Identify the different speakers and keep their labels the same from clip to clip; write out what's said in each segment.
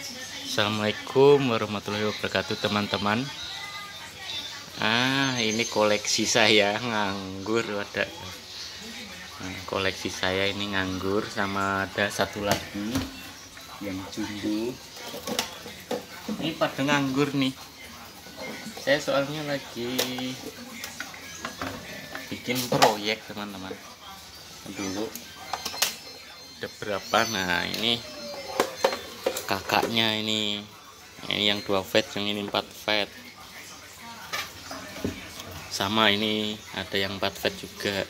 Speaker 1: Assalamualaikum warahmatullahi wabarakatuh teman-teman. Ini koleksi saya nganggur ada. Koleksi saya ini nganggur, sama ada satu lagi yang jumbo. Ini pada nganggur nih. Saya soalnya lagi bikin proyek teman-teman. Dulu ada berapa? Nah ini kakaknya, ini yang 2 fat, yang ini 4 fat, sama ini ada yang 4 fat juga.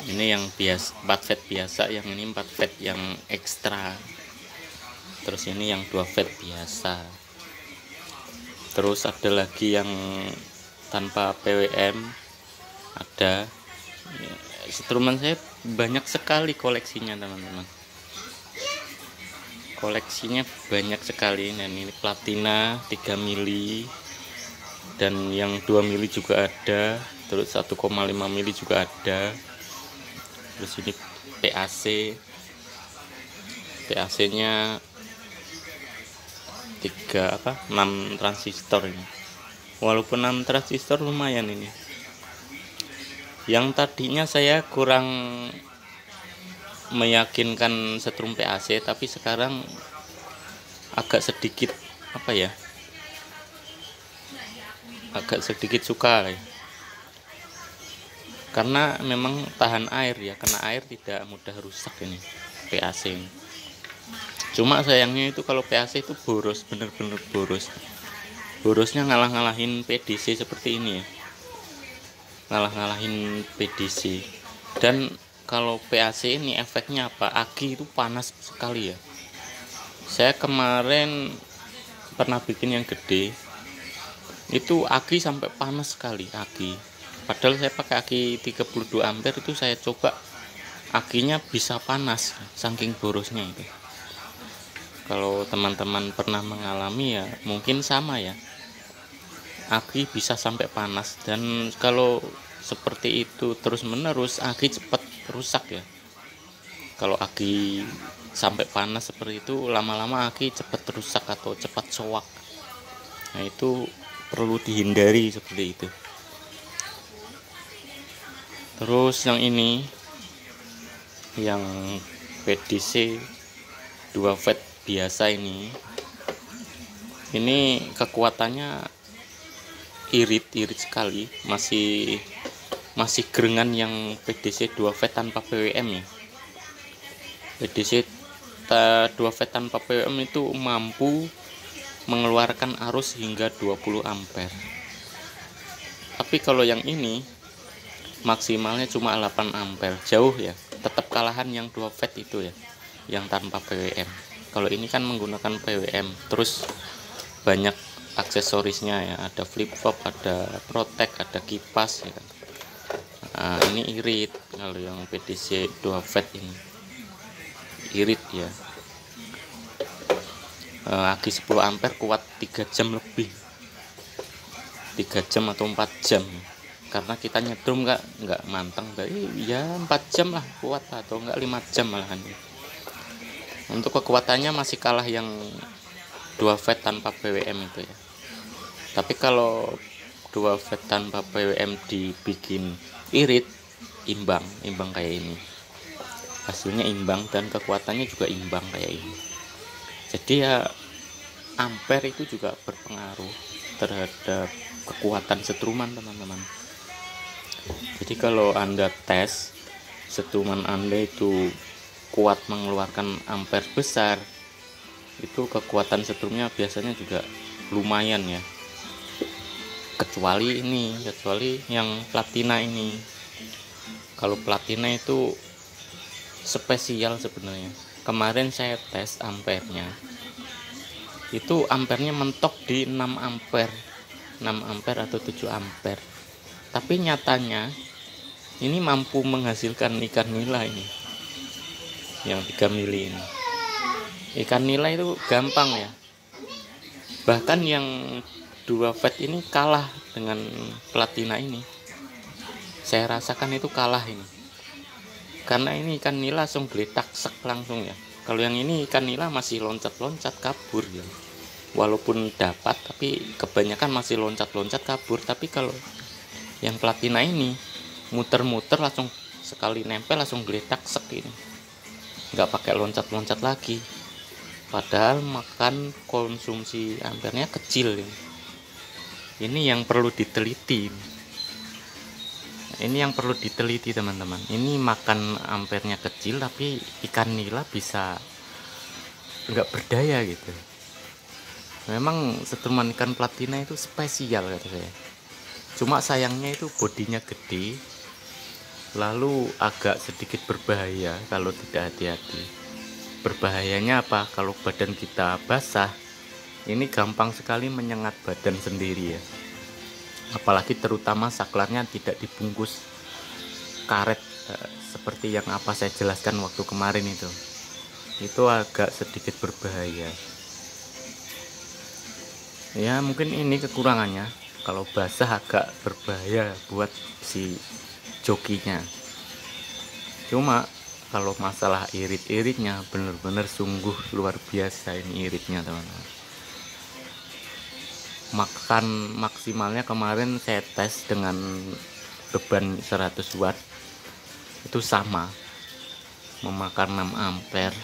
Speaker 1: Ini yang biasa 4 fat biasa, yang ini 4 fat yang ekstra. Terus ini yang 2 fat biasa. Terus ada lagi yang tanpa PWM ada. Instrumen saya banyak sekali koleksinya teman-teman. Koleksinya banyak sekali. Dan ini platina 3 mili dan yang 2 mili juga ada, terus 1,5 mili juga ada. Terus ini PAC nya 6 transistor ini. Walaupun 6 transistor lumayan ini. Yang tadinya saya kurang meyakinkan setrum PAC, tapi sekarang agak sedikit suka ya. Karena memang tahan air ya, kena air tidak mudah rusak ini PAC ini. Cuma sayangnya itu kalau PAC itu boros, bener-bener boros. Borosnya ngalah-ngalahin PDC seperti ini ya, ngalah-ngalahin PDC. Dan kalau PAC ini efeknya apa? Aki itu panas sekali ya. Saya kemarin pernah bikin yang gede, itu aki sampai panas sekali aki. Padahal saya pakai aki 32 ampere, itu saya coba akinya bisa panas saking borosnya itu. Kalau teman-teman pernah mengalami ya mungkin sama ya, aki bisa sampai panas. Dan kalau seperti itu terus menerus, aki cepat rusak ya. Kalau aki sampai panas seperti itu, lama-lama aki cepat rusak atau cepat soak. Nah itu perlu dihindari seperti itu. Terus yang ini, yang PDC 2 fat biasa ini kekuatannya irit sekali, masih gerengan yang PDC 2 fat tanpa PWM ya. PDC 2 fat tanpa PWM itu mampu mengeluarkan arus hingga 20 ampere. Tapi kalau yang ini maksimalnya cuma 8 ampere, jauh ya, tetap kalahan yang 2 fat itu ya, yang tanpa PWM. Kalau ini kan menggunakan PWM, terus banyak aksesorisnya ya, ada flip flop, ada protek, ada kipas ya kan. Nah, ini irit. Kalau yang PDC 2 fat ini irit ya. Aki 10 ampere kuat 3 jam lebih, 3 jam atau 4 jam, karena kita nyetrum nggak manteng, ya 4 jam lah kuat, atau enggak 5 jam malahan. Untuk kekuatannya masih kalah yang 2 fat tanpa PWM itu ya. Tapi kalau 2 fat tanpa PWM dibikin irit, imbang kayak ini. Hasilnya imbang dan kekuatannya juga imbang kayak ini. Jadi ya ampere itu juga berpengaruh terhadap kekuatan setruman teman-teman. Jadi kalau Anda tes setruman Anda itu kuat mengeluarkan ampere besar, itu kekuatan setrumnya biasanya juga lumayan ya. Kecuali yang platina ini. Kalau platina itu spesial sebenarnya. Kemarin saya tes ampernya, itu ampernya mentok di 6 ampere atau 7 ampere. Tapi nyatanya ini mampu menghasilkan ikan nila ini, yang 3 mili ini. Ikan nila itu gampang ya. Bahkan yang 2 fat ini kalah dengan platina ini. Saya rasakan itu kalah ini. Karena ini ikan nila langsung geletak sek langsung ya. Kalau yang ini ikan nila masih loncat-loncat kabur ya. Walaupun dapat tapi kebanyakan masih loncat-loncat kabur. Tapi kalau yang platina ini muter-muter langsung sekali nempel langsung geletak sek ini. Nggak pakai loncat-loncat lagi. Padahal makan konsumsi ampernya kecil ini. Ini yang perlu diteliti. Ini yang perlu diteliti teman-teman. Ini makan ampernya kecil tapi ikan nila bisa nggak berdaya gitu. Memang setruman ikan platina itu spesial kata saya. Cuma sayangnya itu bodinya gede, lalu agak sedikit berbahaya kalau tidak hati-hati. Berbahayanya apa? Kalau badan kita basah, ini gampang sekali menyengat badan sendiri ya. Apalagi terutama saklarnya tidak dibungkus karet seperti yang apa saya jelaskan waktu kemarin itu agak sedikit berbahaya ya. Mungkin ini kekurangannya, kalau basah agak berbahaya buat si jokinya. Cuma kalau masalah irit-iritnya bener-bener sungguh luar biasa ini iritnya teman-teman. Makan maksimalnya kemarin saya tes dengan beban 100 watt itu sama, memakan 6 ampere.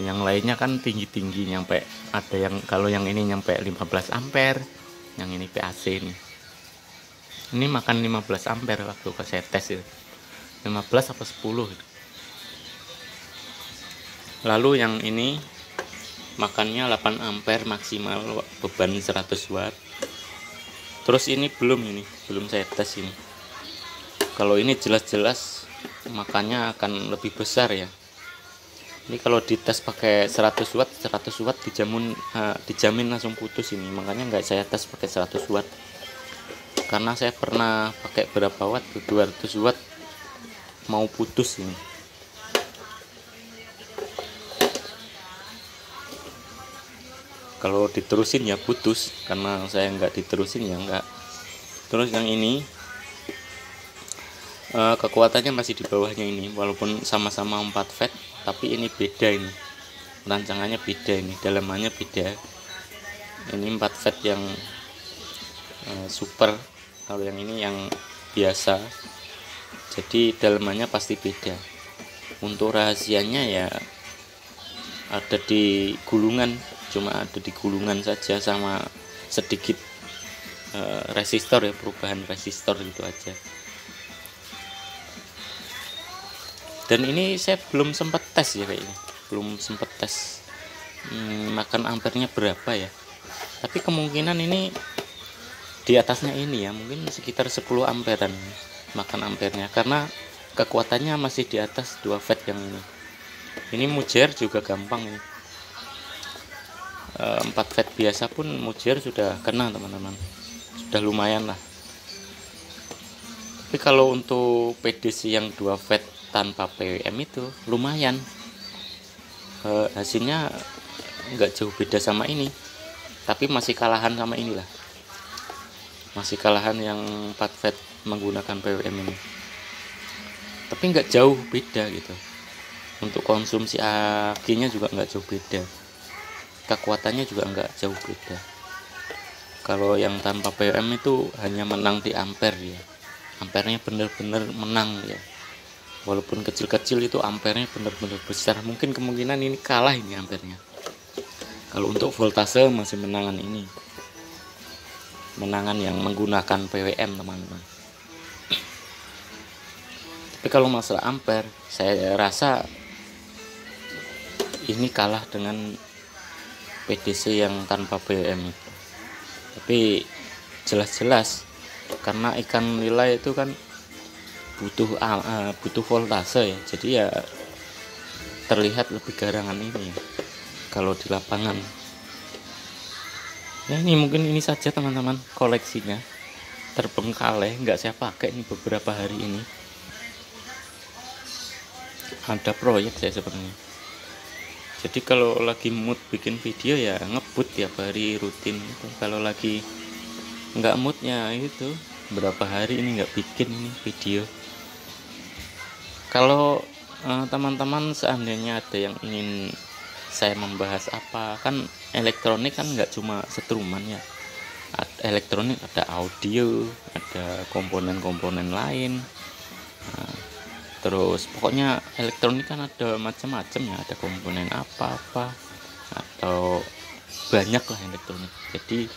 Speaker 1: Yang lainnya kan tinggi-tinggi nyampe, ada yang kalau yang ini nyampe 15 ampere, yang ini PAC ini makan 15 ampere waktu saya tes itu. 15 apa 10 gitu. Lalu yang ini makannya 8 ampere maksimal beban 100 watt. Terus ini belum saya tes ini. Kalau ini jelas-jelas makannya akan lebih besar ya. Ini kalau dites pakai 100 watt dijamin langsung putus ini. Makanya nggak saya tes pakai 100 watt. Karena saya pernah pakai berapa watt, 200 watt mau putus ini. Kalau diterusin ya putus, karena saya nggak diterusin ya nggak. Terus yang ini kekuatannya masih di bawahnya ini, walaupun sama-sama 4 fat, tapi ini beda ini, rancangannya beda ini, dalamannya beda. Ini 4 fat yang super, kalau yang ini yang biasa, jadi dalamannya pasti beda. Untuk rahasianya ya ada di gulungan, cuma ada di gulungan saja sama sedikit resistor ya, perubahan resistor gitu aja. Dan ini saya belum sempat tes ya kayaknya, belum sempat tes makan ampernya berapa ya. Tapi kemungkinan ini di atasnya ini ya, mungkin sekitar 10 amperan makan ampernya, karena kekuatannya masih di atas 2 watt yang ini. Ini mujer juga gampang ini. 4 watt biasa pun mujer sudah kena teman-teman, sudah lumayan lah. Tapi kalau untuk PDC yang 2 watt tanpa PWM itu lumayan, hasilnya nggak jauh beda sama ini, tapi masih kalahan sama inilah, masih kalahan yang 4 watt menggunakan PWM ini, tapi nggak jauh beda gitu. Untuk konsumsi akinya juga nggak jauh beda, kekuatannya juga nggak jauh beda. Kalau yang tanpa PWM itu hanya menang di ampere ya, ampernya bener-bener menang ya. Walaupun kecil-kecil itu ampernya benar-benar besar. Mungkin kemungkinan ini kalah ini ampernya. Kalau untuk voltase masih menangan ini, menangan yang menggunakan PWM teman-teman. Tapi kalau masalah ampere, saya rasa ini kalah dengan PDC yang tanpa PWM itu. Tapi jelas-jelas karena ikan nila itu kan butuh voltase ya, jadi ya terlihat lebih garangan ini ya, kalau di lapangan. Ya ini mungkin ini saja teman-teman koleksinya, terbengkalai, nggak saya pakai ini beberapa hari ini. Ada proyek saya sebenarnya, jadi kalau lagi mood bikin video ya ngebut tiap hari rutin itu. Kalau lagi nggak moodnya itu berapa hari ini nggak bikin ini video. Kalau teman-teman seandainya ada yang ingin saya membahas apa, kan elektronik kan nggak cuma setruman ya, elektronik ada audio, ada komponen-komponen lain. Nah, terus pokoknya elektronik kan ada macam-macam ya, ada komponen apa-apa atau banyak lah elektronik. Jadi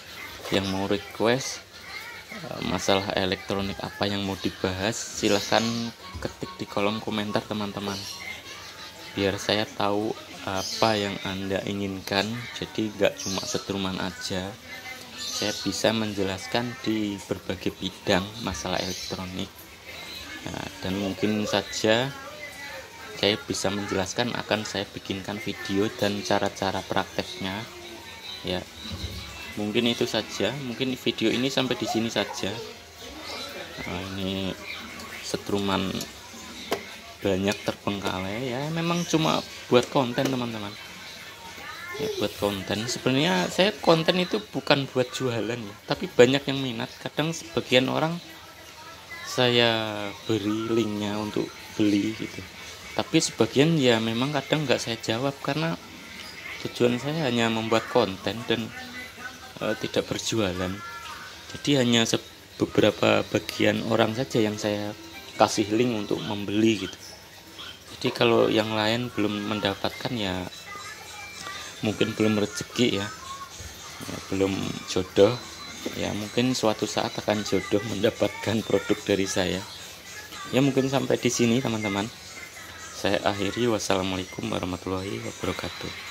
Speaker 1: yang mau request masalah elektronik apa yang mau dibahas, silahkan ketik di kolom komentar teman-teman, biar saya tahu apa yang Anda inginkan. Jadi gak cuma setruman aja, saya bisa menjelaskan di berbagai bidang masalah elektronik. Nah, dan mungkin saja saya bisa menjelaskan, akan saya bikinkan video dan cara-cara prakteknya ya. Mungkin itu saja, mungkin video ini sampai di sini saja. Ini setruman banyak terbengkalai ya, memang cuma buat konten teman-teman ya, buat konten. Sebenarnya saya konten itu bukan buat jualan ya, tapi banyak yang minat. Kadang sebagian orang saya beri linknya untuk beli gitu, tapi sebagian ya memang kadang nggak saya jawab, karena tujuan saya hanya membuat konten dan tidak berjualan. Jadi hanya beberapa bagian orang saja yang saya kasih link untuk membeli gitu. Jadi kalau yang lain belum mendapatkan ya mungkin belum rezeki ya, belum jodoh ya, mungkin suatu saat akan jodoh mendapatkan produk dari saya ya. Mungkin sampai di sini teman-teman, saya akhiri. Wassalamualaikum warahmatullahi wabarakatuh.